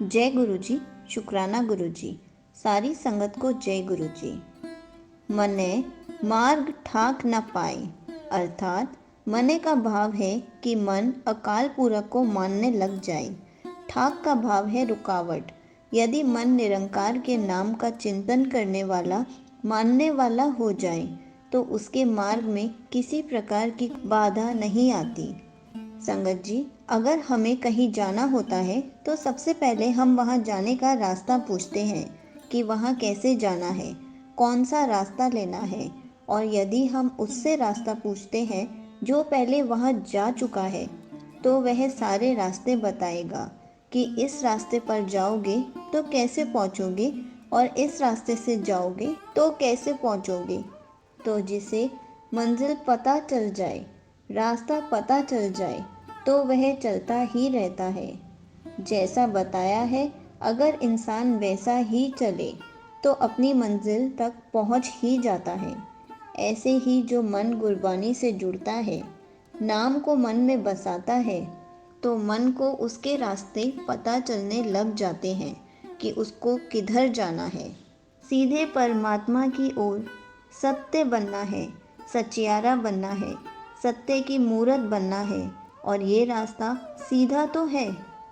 जय गुरु जी। शुक्राना गुरु जी। सारी संगत को जय गुरु जी। मने मार्ग ठाक न पाए, अर्थात मने का भाव है कि मन अकाल पूरक को मानने लग जाए। ठाक का भाव है रुकावट। यदि मन निरंकार के नाम का चिंतन करने वाला, मानने वाला हो जाए तो उसके मार्ग में किसी प्रकार की बाधा नहीं आती। संगत जी, अगर हमें कहीं जाना होता है तो सबसे पहले हम वहाँ जाने का रास्ता पूछते हैं कि वहाँ कैसे जाना है, कौन सा रास्ता लेना है। और यदि हम उससे रास्ता पूछते हैं जो पहले वहाँ जा चुका है तो वह सारे रास्ते बताएगा कि इस रास्ते पर जाओगे तो कैसे पहुँचोगे और इस रास्ते से जाओगे तो कैसे पहुँचोगे। तो जिसे मंजिल पता चल जाए, रास्ता पता चल जाए तो वह चलता ही रहता है। जैसा बताया है, अगर इंसान वैसा ही चले तो अपनी मंजिल तक पहुंच ही जाता है। ऐसे ही जो मन गुरबानी से जुड़ता है, नाम को मन में बसाता है, तो मन को उसके रास्ते पता चलने लग जाते हैं कि उसको किधर जाना है। सीधे परमात्मा की ओर सत्य बनना है, सचियारा बनना है, सत्य की मूरत बनना है। और ये रास्ता सीधा तो है,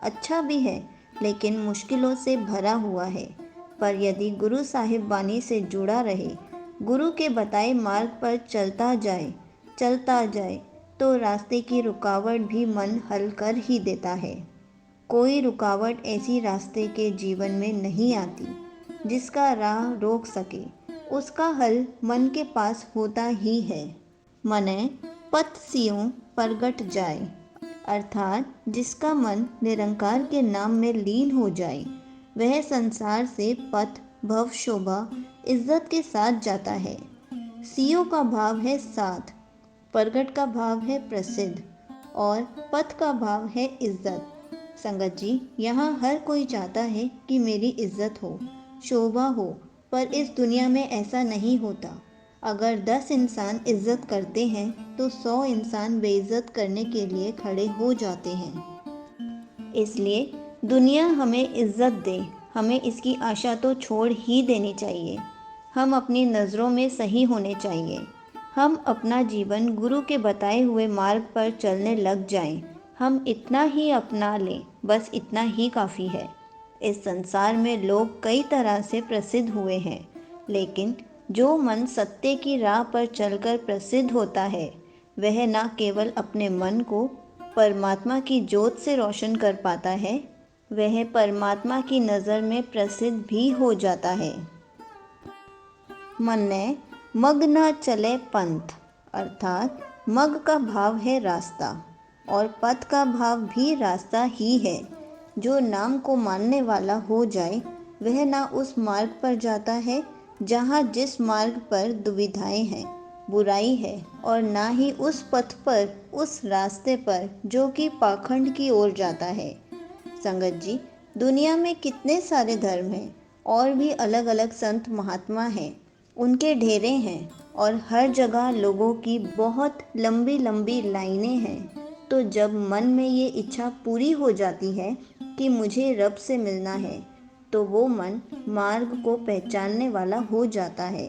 अच्छा भी है, लेकिन मुश्किलों से भरा हुआ है। पर यदि गुरु साहिब बानी से जुड़ा रहे, गुरु के बताए मार्ग पर चलता जाए तो रास्ते की रुकावट भी मन हल कर ही देता है। कोई रुकावट ऐसी रास्ते के जीवन में नहीं आती जिसका राह रोक सके। उसका हल मन के पास होता ही है। मने पथ सियों परगट जाए, अर्थात जिसका मन निरंकार के नाम में लीन हो जाए वह संसार से पथ, भव, शोभा, इज्जत के साथ जाता है। सियो का भाव है साथ, परगट का भाव है प्रसिद्ध और पथ का भाव है इज्जत। संगत जी, यहाँ हर कोई चाहता है कि मेरी इज्जत हो, शोभा हो, पर इस दुनिया में ऐसा नहीं होता। अगर 10 इंसान इज्जत करते हैं तो 100 इंसान बेइज्जत करने के लिए खड़े हो जाते हैं। इसलिए दुनिया हमें इज्जत दे, हमें इसकी आशा तो छोड़ ही देनी चाहिए। हम अपनी नज़रों में सही होने चाहिए। हम अपना जीवन गुरु के बताए हुए मार्ग पर चलने लग जाएं। हम इतना ही अपना लें, बस इतना ही काफ़ी है। इस संसार में लोग कई तरह से प्रसिद्ध हुए हैं, लेकिन जो मन सत्य की राह पर चलकर प्रसिद्ध होता है वह न केवल अपने मन को परमात्मा की ज्योत से रोशन कर पाता है, वह परमात्मा की नज़र में प्रसिद्ध भी हो जाता है। मन्ने मग न चले पंथ, अर्थात मग का भाव है रास्ता और पथ का भाव भी रास्ता ही है। जो नाम को मानने वाला हो जाए वह ना उस मार्ग पर जाता है जहाँ जिस मार्ग पर दुविधाएं हैं, बुराई है, और ना ही उस पथ पर, उस रास्ते पर जो कि पाखंड की ओर जाता है। संगत जी, दुनिया में कितने सारे धर्म हैं और भी अलग अलग संत महात्मा हैं, उनके ढेरे हैं और हर जगह लोगों की बहुत लंबी लंबी लाइनें हैं। तो जब मन में ये इच्छा पूरी हो जाती है कि मुझे रब से मिलना है, तो वो मन मार्ग को पहचानने वाला हो जाता है।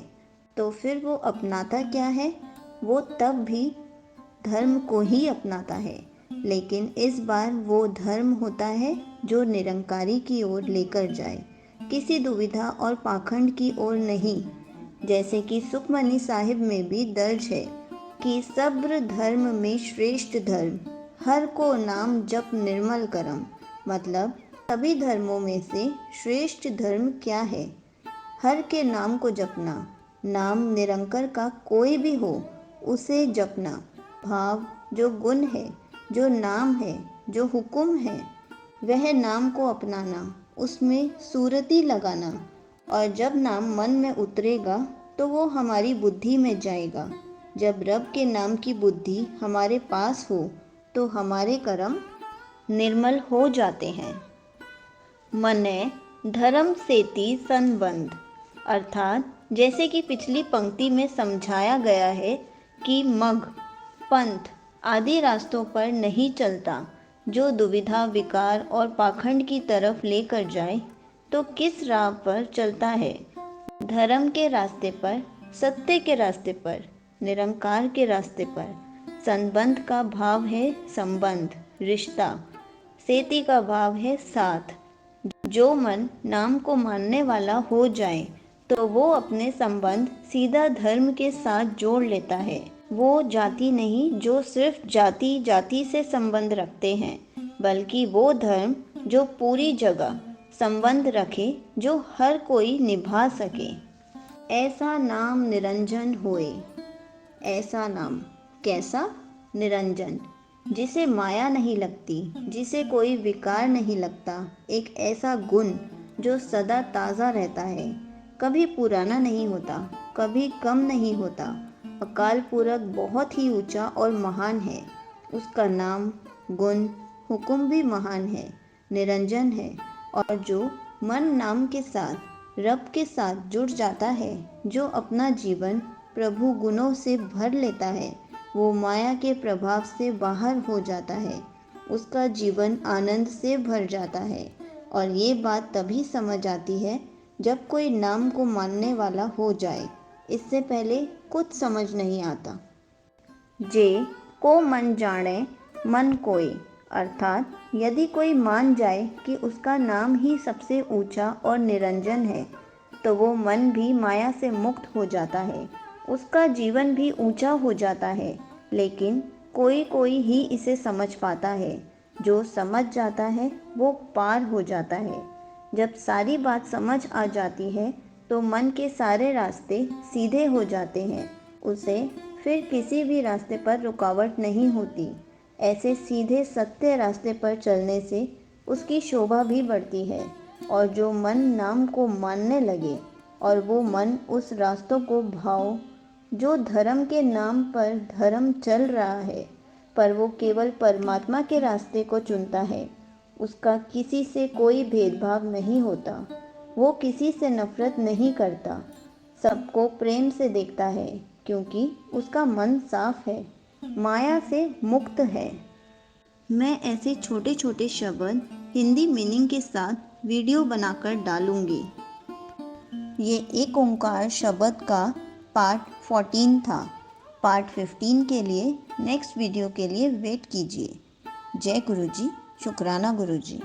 तो फिर वो अपनाता क्या है? वो तब भी धर्म को ही अपनाता है, लेकिन इस बार वो धर्म होता है जो निरंकारी की ओर लेकर जाए, किसी दुविधा और पाखंड की ओर नहीं। जैसे कि सुखमनी साहिब में भी दर्ज है कि सब्र धर्म में श्रेष्ठ धर्म, हर को नाम जप निर्मल करम। मतलब सभी धर्मों में से श्रेष्ठ धर्म क्या है? हर के नाम को जपना। नाम निरंकार का कोई भी हो उसे जपना। भाव जो गुण है, जो नाम है, जो हुक्म है, वह नाम को अपनाना, उसमें सूरती लगाना। और जब नाम मन में उतरेगा तो वो हमारी बुद्धि में जाएगा। जब रब के नाम की बुद्धि हमारे पास हो तो हमारे कर्म निर्मल हो जाते हैं। मने धर्म सेती संबंध, अर्थात जैसे कि पिछली पंक्ति में समझाया गया है कि मग, पंथ आदि रास्तों पर नहीं चलता जो दुविधा, विकार और पाखंड की तरफ लेकर जाए तो किस राह पर चलता है? धर्म के रास्ते पर, सत्य के रास्ते पर, निरंकार के रास्ते पर। संबंध का भाव है संबंध, रिश्ता। सेती का भाव है साथ। जो मन नाम को मानने वाला हो जाए तो वो अपने संबंध सीधा धर्म के साथ जोड़ लेता है। वो जाति नहीं जो सिर्फ जाति जाति से संबंध रखते हैं, बल्कि वो धर्म जो पूरी जगह संबंध रखे, जो हर कोई निभा सके। ऐसा नाम निरंजन होए। ऐसा नाम कैसा? निरंजन, जिसे माया नहीं लगती, जिसे कोई विकार नहीं लगता। एक ऐसा गुण जो सदा ताज़ा रहता है, कभी पुराना नहीं होता, कभी कम नहीं होता। अकाल पुरख बहुत ही ऊंचा और महान है। उसका नाम, गुण, हुक्म भी महान है, निरंजन है। और जो मन नाम के साथ, रब के साथ जुड़ जाता है, जो अपना जीवन प्रभु गुणों से भर लेता है, वो माया के प्रभाव से बाहर हो जाता है। उसका जीवन आनंद से भर जाता है। और ये बात तभी समझ आती है जब कोई नाम को मानने वाला हो जाए। इससे पहले कुछ समझ नहीं आता। जे को मन जाने मन कोई, अर्थात यदि कोई मान जाए कि उसका नाम ही सबसे ऊंचा और निरंजन है, तो वो मन भी माया से मुक्त हो जाता है, उसका जीवन भी ऊंचा हो जाता है। लेकिन कोई कोई ही इसे समझ पाता है। जो समझ जाता है वो पार हो जाता है। जब सारी बात समझ आ जाती है तो मन के सारे रास्ते सीधे हो जाते हैं। उसे फिर किसी भी रास्ते पर रुकावट नहीं होती। ऐसे सीधे सत्य रास्ते पर चलने से उसकी शोभा भी बढ़ती है। और जो मन नाम को मानने लगे और वो मन उस रास्तों को भाव, जो धर्म के नाम पर धर्म चल रहा है, पर वो केवल परमात्मा के रास्ते को चुनता है। उसका किसी से कोई भेदभाव नहीं होता। वो किसी से नफरत नहीं करता, सबको प्रेम से देखता है, क्योंकि उसका मन साफ है, माया से मुक्त है। मैं ऐसे छोटे छोटे शब्द हिंदी मीनिंग के साथ वीडियो बनाकर डालूंगी। ये एक ओंकार शब्द का पार्ट 14 था। पार्ट 15 के लिए, नेक्स्ट वीडियो के लिए वेट कीजिए। जय गुरुजी, शुक्राना गुरुजी।